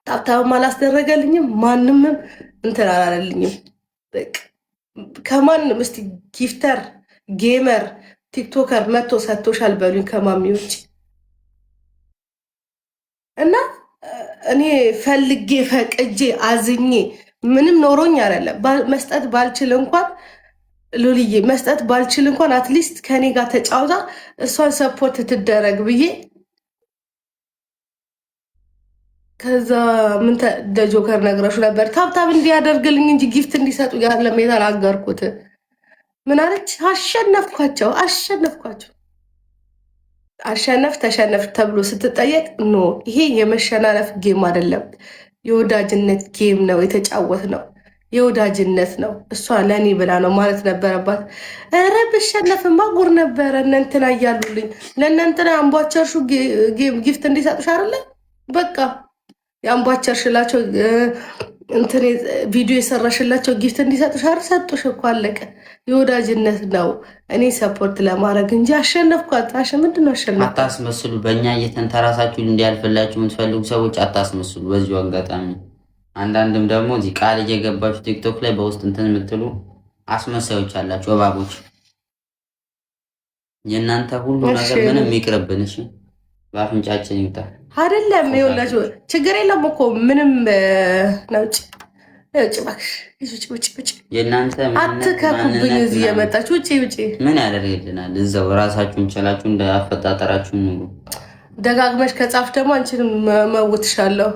ታብታብም አላስደረገልኝም። ማንም እንትን አላለልኝም። በቃ ከማንም እስቲ ጊፍተር፣ ጌመር፣ ቲክቶከር መጥቶ ሰጥቶሻል በሉኝ ከማሚ ውጭ እና እኔ ፈልጌ ፈቅጄ አዝኜ ምንም ኖሮኝ አይደለም። መስጠት ባልችል እንኳን ሉልዬ መስጠት ባልችል እንኳን አትሊስት ከኔ ጋር ተጫውታ እሷን ሰፖርት ትደረግ ብዬ ከዛ ምን ለጆከር ነግረሹ ነበር ታብታብ እንዲያደርግልኝ እንጂ ጊፍት እንዲሰጡ ያለም የተናገርኩት። ምን አለች? አሸነፍኳቸው። አሸነፍ ተሸነፍ ተብሎ ስትጠየቅ ኖ ይሄ የመሸናነፍ ጌም አይደለም፣ የወዳጅነት ጌም ነው የተጫወት ነው የወዳጅነት ነው። እሷ ለእኔ ብላ ነው ማለት ነበረባት። ኧረ ብሸነፍማ ጉር ነበረ። እነንትና እያሉልኝ ለእነንትና አምቧቸርሹ ጊፍት እንዲሰጡሽ አይደለ በቃ የአምቧቸርሽላቸው እንትን ቪዲዮ የሰራሽላቸው ጊፍት እንዲሰጡሽ አይደል? ሰጡሽ እኮ አለቀ። የወዳጅነት ነው እኔ ሰፖርት ለማድረግ እንጂ አሸነፍኳት። ምንድን ነው አሸነፍ? አታስመስሉ። በእኛ እየተንተራሳችሁ እንዲያልፍላችሁ የምትፈልጉ ሰዎች አታስመስሉ። በዚሁ አጋጣሚ አንዳንድም ደግሞ እዚህ ቃል እየገባችሁ ቲክቶክ ላይ በውስጥ እንትን የምትሉ አስመሳዮች አላችሁ፣ እባቦች። የእናንተ ሁሉ ነገር ምንም ይቅርብን እሺ። በአፍንጫችን ይውጣ አይደለም። ይኸውላችሁ ችግር የለም እኮ ምንም ነውጭ እባክሽ ውጭ የእናንተ አትከኩብኝ። እዚህ የመጣችሁ ውጭ ምን ያደርግልናል? እዛው ራሳችሁን ችላችሁ እንደ አፈጣጠራችሁን ኑሩ። ደጋግመሽ ከጻፍ ደግሞ አንቺንም መውትሻለሁ።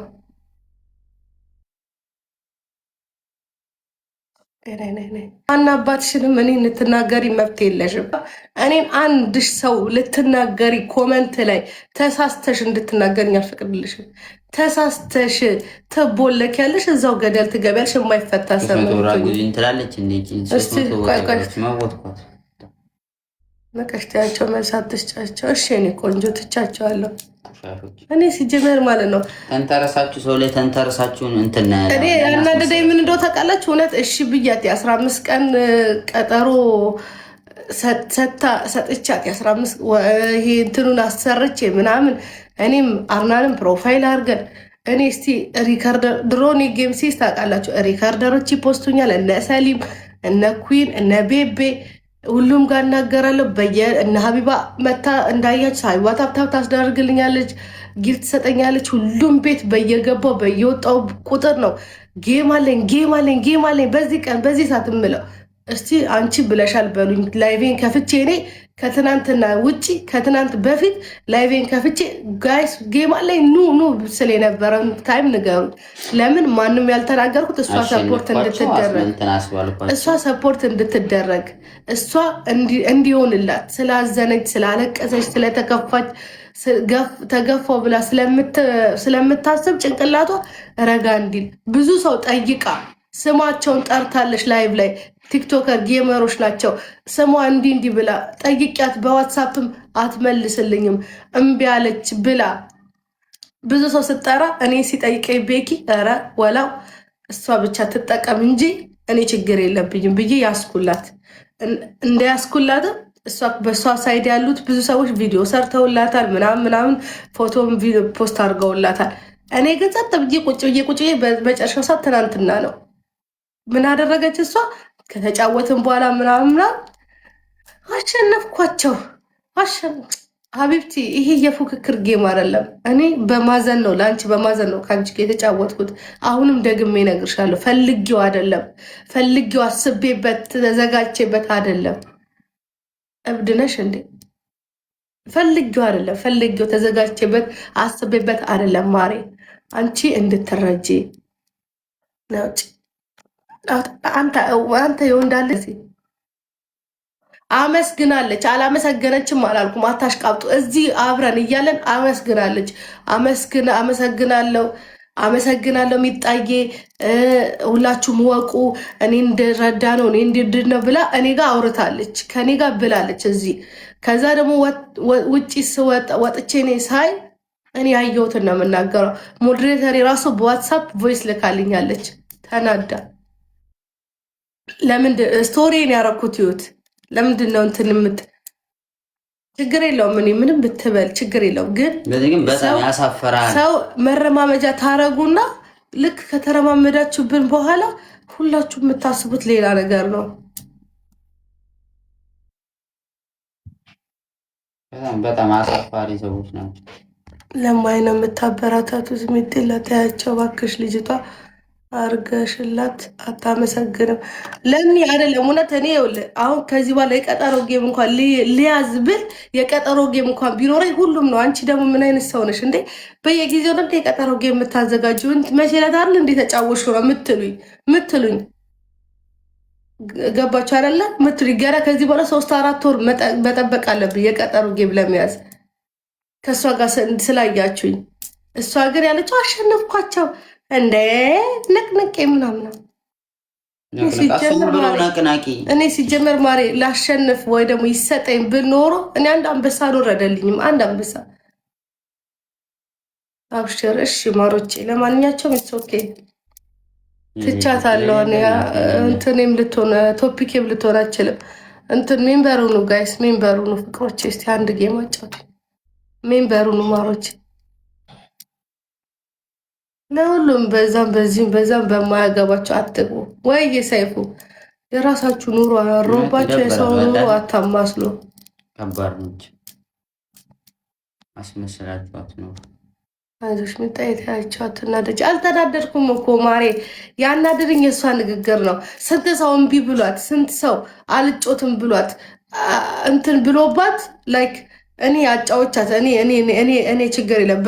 አና አባትሽንም እኔ ልትናገሪ መብት የለሽም። እኔን አንድ ሰው ልትናገሪ ኮመንት ላይ ተሳስተሽ እንድትናገርኝ አልፈቅድልሽም። ተሳስተሽ ትቦለክ ያለሽ እዛው ገደል ትገቢያለሽ። የማይፈታ ትላለች መቀሽታያቸው መልሳት ትስጫቸው። እሺ እኔ ቆንጆ ትቻቸዋለሁ። እኔ ሲጀመር ማለት ነው ተንተረሳችሁ ሰው ላይ ተንተረሳችሁን እንትና እኔ ያናደደኝ ምን እንደው ታውቃላችሁ? እውነት እሺ ብያት የ15 ቀን ቀጠሮ ሰጥቻት የ15 ይሄ እንትኑን አሰርቼ ምናምን እኔም አርናንም ፕሮፋይል አድርገን እኔ እስቲ ሪካርደር ድሮን ጌም ሲስ ታውቃላችሁ? ሪካርደሮች ይፖስቱኛል። እነ ሰሊም እነ ኩዊን እነ ቤቤ ሁሉም ጋር እናገራለሁ። እነ ሀቢባ መታ እንዳያችሁ ሀቢባ ታብታብ ታስደርግልኛለች፣ ጊፍት ትሰጠኛለች። ሁሉም ቤት በየገባው በየወጣው ቁጥር ነው ጌም አለኝ በዚህ ቀን በዚህ ሰዓት የምለው። እስቲ አንቺ ብለሻል በሉኝ። ላይቬን ከፍቼ እኔ ከትናንትና ውጭ ከትናንት በፊት ላይቬን ከፍቼ ጋይስ ጌም አለኝ ኑ ስል የነበረን ታይም ንገሩኝ። ለምን ማንም ያልተናገርኩት እሷ ሰፖርት እንድትደረግ እሷ እንዲሆንላት ስላዘነች፣ ስላለቀሰች፣ ስለተከፋች ተገፋው ብላ ስለምታስብ ጭንቅላቷ ረጋ እንዲል ብዙ ሰው ጠይቃ ስማቸውን ጠርታለች። ላይቭ ላይ ቲክቶከር ጌመሮች ናቸው። ስሟ እንዲህ ብላ ጠይቂያት፣ በዋትሳፕም አትመልስልኝም እምቢ አለች ብላ ብዙ ሰው ስጠራ እኔ ሲጠይቀኝ ቤኪ ኧረ ወላው እሷ ብቻ ትጠቀም እንጂ እኔ ችግር የለብኝም ብዬ ያስኩላት። እንደያስኩላትም በእሷ ሳይድ ያሉት ብዙ ሰዎች ቪዲዮ ሰርተውላታል፣ ምናምን ፎቶም ፖስት አድርገውላታል። እኔ ግን ጸጥ ብዬ ቁጭ ብዬ በመጨረሻው ሰዓት ትናንትና ነው ምን አደረገች እሷ ከተጫወትን በኋላ ምናምን አሸነፍኳቸው። ሀቢብቲ ይሄ የፉክክር ጌም አይደለም። እኔ በማዘን ነው ለአንቺ በማዘን ነው ከአንቺ የተጫወትኩት። አሁንም ደግሜ እነግርሻለሁ፣ ፈልጌው አይደለም፣ ፈልጌው አስቤበት ተዘጋጅቼበት አይደለም። እብድነሽ እንዴ? ፈልጌው አይደለም፣ ፈልጌው ተዘጋጅቼበት አስቤበት አይደለም። ማሬ አንቺ እንድትረጂ ነው። አንተ የወንዳለ አመስግናለች። አላመሰገነችም አላልኩም። አታሽቃብጡ። እዚህ አብረን እያለን አመስግናለች። አመሰግናለሁ ሚጣዬ፣ ሁላችሁም ወቁ፣ እኔ እንድረዳ ነው እኔ እንድድር ነው ብላ እኔ ጋር አውርታለች፣ ከኔ ጋር ብላለች እዚህ። ከዛ ደግሞ ውጭ ወጥቼ እኔ ሳይ እኔ ያየሁትን ነው የምናገረው። ሞዴሬተር የራሱ በዋትሳፕ ቮይስ ልካልኛለች ተናዳ። ለምንድን ስቶሪን ያረኩት ይሁት ለምንድን ነው እንትን ችግር የለውም። እኔ ምንም ብትበል ችግር የለውም። ግን በጣም ያሳፈራል። ሰው መረማመጃ ታረጉና ልክ ከተረማመዳችሁብን በኋላ ሁላችሁ የምታስቡት ሌላ ነገር ነው። በጣም አሳፋሪ ሰዎች ናቸው። ለማይ ነው የምታበረታቱት። ምትለታያቸው እባክሽ ልጅቷ አርገሽላት አታመሰግንም። ለምን አይደለም እውነት። እኔ አሁን ከዚህ በኋላ የቀጠሮ ጌም እንኳን ሊያዝ ብል የቀጠሮ ጌም እንኳን ቢኖረኝ ሁሉም ነው። አንቺ ደግሞ ምን አይነት ሰው ነሽ እንዴ? በየጊዜው ነው የቀጠሮ ጌም የምታዘጋጁ? መቼ ዕለት አይደል እንዴ ተጫወሽ ነው ምትሉኝ? ገባችሁ አይደለ? ምትሉኝ ገና ከዚህ በኋላ 3-4 ወር መጠበቅ አለብኝ የቀጠሮ ጌም ለመያዝ ከእሷ ጋር ስላያችሁኝ። እሷ ግን ያለችው አሸነፍኳቸው እንደ ነቅነቄ ምናምን። እኔ ሲጀመር ማሬ ላሸንፍ ወይ ደግሞ ይሰጠኝ ብል ኖሮ እኔ አንድ አንበሳ አልወረደልኝም። አንድ አንበሳ አብሽር። እሺ ማሮቼ፣ ለማንኛቸውም ኦኬ ትቻታለሁ። እንትኔም ልትሆን ቶፒኬም ልትሆን አችልም። እንትን ሜምበሩኑ ጋይስ፣ ሜምበሩኑ ፍቅሮቼ፣ እስቲ አንድ ጌም አጫውቱ። ሜምበሩኑ ማሮቼ፣ ለሁሉም በዛም በማያገባቸው አትግቡ። ወይ የሰይፉ የራሳችሁ ኑሮ አሮባቸው የሰው ኑሮ አታማስሉ። ከባድ ነች። አስመስላችኋት ነው። አይዞሽ ምጣዬ ታያቸው አትናደጅ። አልተናደድኩም እኮ ማሬ፣ ያናደደኝ የእሷ ንግግር ነው። ስንት ሰው እምቢ ብሏት፣ ስንት ሰው አልጮትም ብሏት እንትን ብሎባት ላይክ እኔ አጫዎቻት እኔ ችግር የለም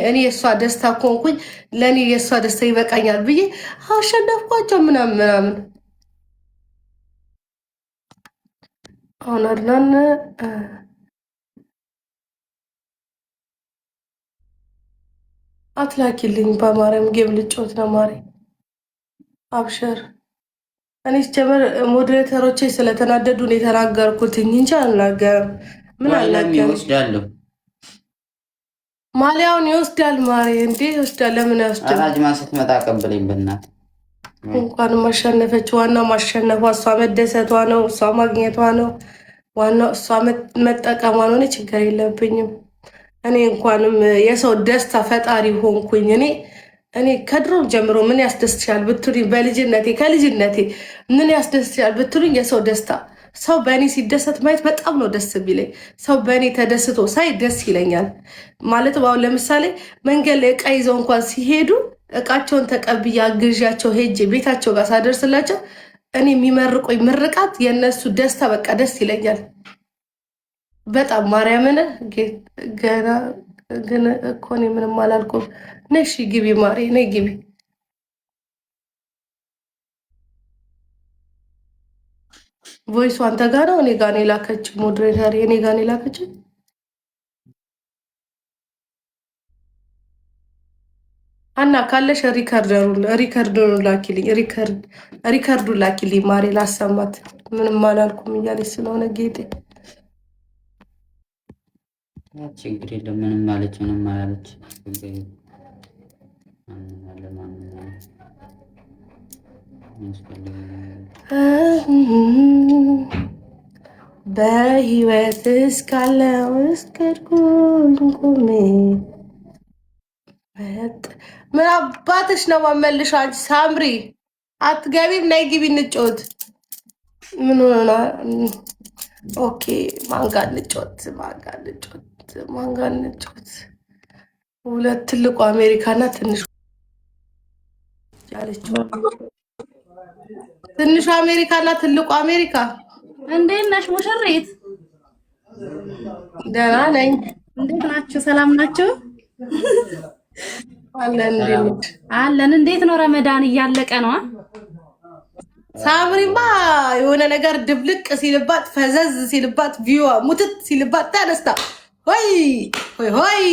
እኔ የእሷ ደስታ ኮንኩኝ ለእኔ የእሷ ደስታ ይበቃኛል ብዬ አሸነፍኳቸው ምናምን። አሁን አድናን አትላኪልኝ በማርያም ጌም ልጮት ነው ማሬ። አብሸር እኔ ስጀምር ሞዴሬተሮቼ ስለተናደዱ ነው የተናገርኩትኝ እንጂ አልናገርም። ምን ይወስዳሉ? ማሊያውን ይወስዳል ማሬ። እንዴ ይወስዳል? ለምን አይወስድም? አራጅማ ስትመጣ ቀብለኝ በእናትህ። እንኳን ማሸነፈች። ዋናው ማሸነፏ፣ እሷ መደሰቷ ነው፣ እሷ ማግኘቷ ነው ዋናው፣ እሷ መጠቀሟ ነው። እኔ ችግር የለብኝም። እኔ እንኳንም የሰው ደስታ ፈጣሪ ሆንኩኝ። እኔ ከድሮ ጀምሮ ምን ያስደስትሻል ብትሉኝ፣ ከልጅነቴ ምን ያስደስትሻል ብትሉኝ የሰው ደስታ። ሰው በእኔ ሲደሰት ማየት በጣም ነው ደስ የሚለኝ። ሰው በእኔ ተደስቶ ሳይ ደስ ይለኛል። ማለት አሁን ለምሳሌ መንገድ ላይ እቃ ይዘው እንኳን ሲሄዱ እቃቸውን ተቀብዬ አግዣቸው ሄጄ ቤታቸው ጋር ሳደርስላቸው እኔ የሚመርቆኝ ምርቃት የእነሱ ደስታ በቃ ደስ ይለኛል በጣም ማርያምን። ገና ግን እኮ እኔ ምንም አላልኩም። ነሽ ግቢ ማሬ፣ ነይ ግቢ። ቮይሱ አንተ ጋር ነው እኔ ጋር ነው የላከችው? ሞዴሬተር እኔ ጋር ነው የላከችው። አና ካለሽ ሪከርዱን ላኪልኝ፣ ሪከርዱን ላኪልኝ ማሬ ላሰማት። ምንም አላልኩም እያለች ስለሆነ ጌጤ ችግር የለም። ምንም አለች ምንም አላለች። በህይወት እስካለው እስከድኩኝ ምን አባትሽ ነው ማመልሽ? አንቺ ሳምሪ አትገቢም? ነይ ግቢ እንጫወት። ምን ሆና? ኦኬ ማንጋ እንጫወት። ሁለት ትልቁ አሜሪካና ትንሹ ያለችው ትንሹ አሜሪካና ትልቁ አሜሪካ። እንዴት ነሽ ሙሽሪት? ደህና ነኝ። እንዴት ናችሁ? ሰላም ናችሁ? አለን። እንዴት ነው ረመዳን? እያለቀ ነው። ሳምሪማ የሆነ ነገር ድብልቅ ሲልባት ፈዘዝ ሲልባት ቪዋ ሙትት ሲልባት ተነስታ ሆይ